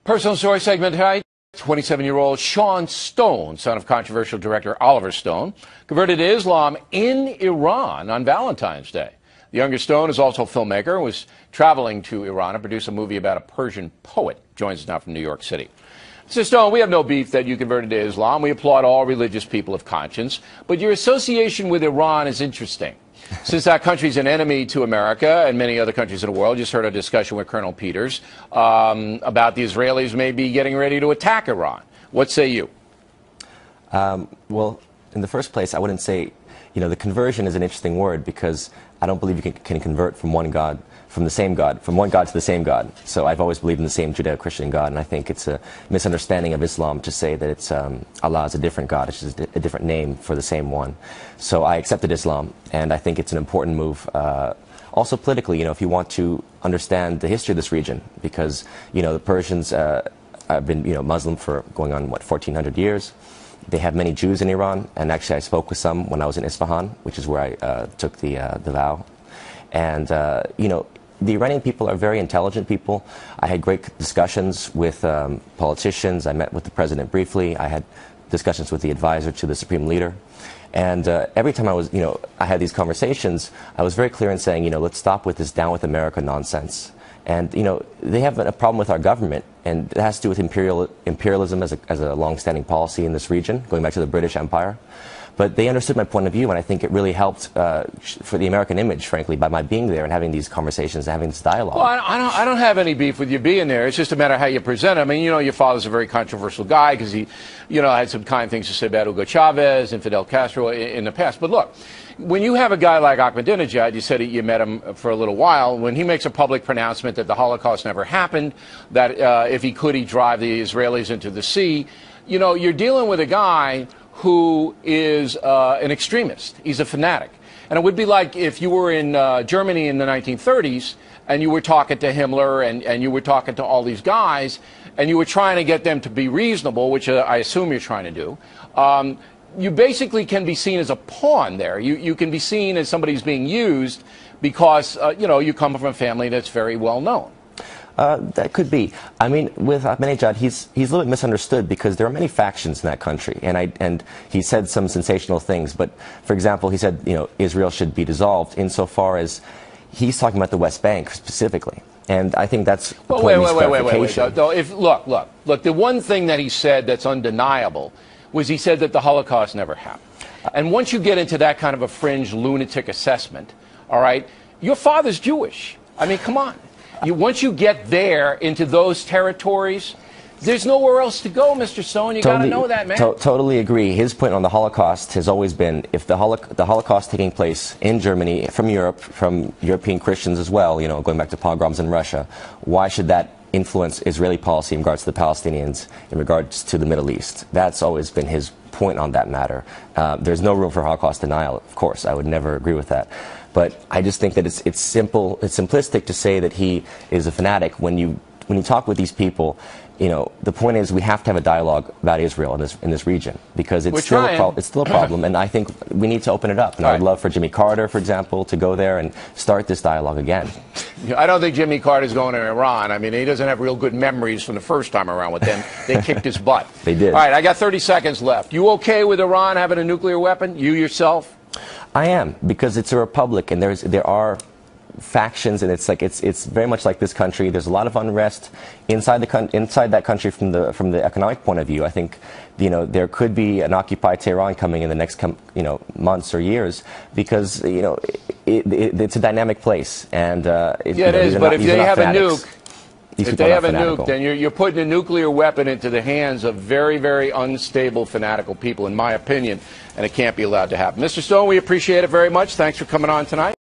Personal story segment tonight. 27-year-old Sean Stone, son of controversial director Oliver Stone, converted to Islam in Iran on Valentine's Day. The younger Stone is also a filmmaker and was traveling to Iran to produce a movie about a Persian poet. Joins us now from New York City. Mr. Stone, we have no beef that you converted to Islam. We applaud all religious people of conscience. But your association with Iran is interesting. Since that country is an enemy to America and many other countries in the world, just heard a discussion with Colonel Peters about the Israelis maybe getting ready to attack Iran. What say you? Well, in the first place, I wouldn't say, the conversion is an interesting word because I don't believe you can convert from one God, from one God to the same God. So I've always believed in the same Judeo-Christian God, and I think it's a misunderstanding of Islam to say that it's Allah is a different God. It's just a different name for the same one. So I accepted Islam, and I think it's an important move. Also politically, if you want to understand the history of this region, because, the Persians have been, Muslim for going on, 1,400 years. They have many Jews in Iran, and actually I spoke with some when I was in Isfahan, which is where I took the vow. And, the Iranian people are very intelligent people. I had great discussions with politicians. I met with the president briefly. I had discussions with the advisor to the supreme leader. And every time I had these conversations, I was very clear in saying, let's stop with this down with America nonsense. And, they have a problem with our government, and it has to do with imperialism as a long-standing policy in this region, going back to the British Empire. But they understood my point of view, and I think it really helped for the American image, frankly, by my being there and having these conversations and having this dialogue. Well, I don't have any beef with you being there. It's just a matter of how you present it. I mean, your father's a very controversial guy because he, had some kind things to say about Hugo Chavez and Fidel Castro in the past. But look, when you have a guy like Ahmadinejad, you said you met him for a little while, when he makes a public pronouncement that the Holocaust never happened, that if he could, he'd drive the Israelis into the sea, you're dealing with a guy who is an extremist. He's a fanatic. And it would be like if you were in Germany in the 1930s and you were talking to Himmler and you were talking to all these guys and you were trying to get them to be reasonable, which I assume you're trying to do. You basically can be seen as a pawn there. You can be seen as somebody who's being used because, you come from a family that's very well known. That could be. I mean, with Ahmadinejad, he's a little bit misunderstood because there are many factions in that country, and he said some sensational things. But, for example, he said, Israel should be dissolved insofar as he's talking about the West Bank specifically. And I think that's well, wait. Look, the one thing that he said that's undeniable was he said that the Holocaust never happened. And once you get into that kind of a fringe lunatic assessment, all right, your father's Jewish. I mean, come on. Once you get there into those territories, there's nowhere else to go, Mr. Stone. You got to know that, man. Totally agree. His point on the Holocaust has always been, if the Holocaust taking place in Germany, from Europe, from European Christians as well, going back to pogroms in Russia, why should that influence Israeli policy in regards to the Palestinians, in regards to the Middle East? That's always been his point on that matter. There's no room for Holocaust denial, of course. I would never agree with that. But I just think that it's simplistic to say that he is a fanatic. When you talk with these people, the point is we have to have a dialogue about Israel in this region because it's still a problem, and I think we need to open it up. And I would love for Jimmy Carter, for example, to go there and start this dialogue again. I don't think Jimmy Carter's going to Iran. I mean, he doesn't have real good memories from the first time around with them. They kicked his butt. They did. All right, I got 30 seconds left. You okay with Iran having a nuclear weapon? You yourself? I am, because it's a republic, and there are factions, and it's very much like this country. There's a lot of unrest inside that country from the economic point of view. I think there could be an Occupy Tehran coming in the next months or years because it's a dynamic place, and it is. But if they have a nuke. If they have a nuke, then you're putting a nuclear weapon into the hands of very, very unstable, fanatical people, in my opinion, and it can't be allowed to happen. Mr. Stone, we appreciate it very much. Thanks for coming on tonight.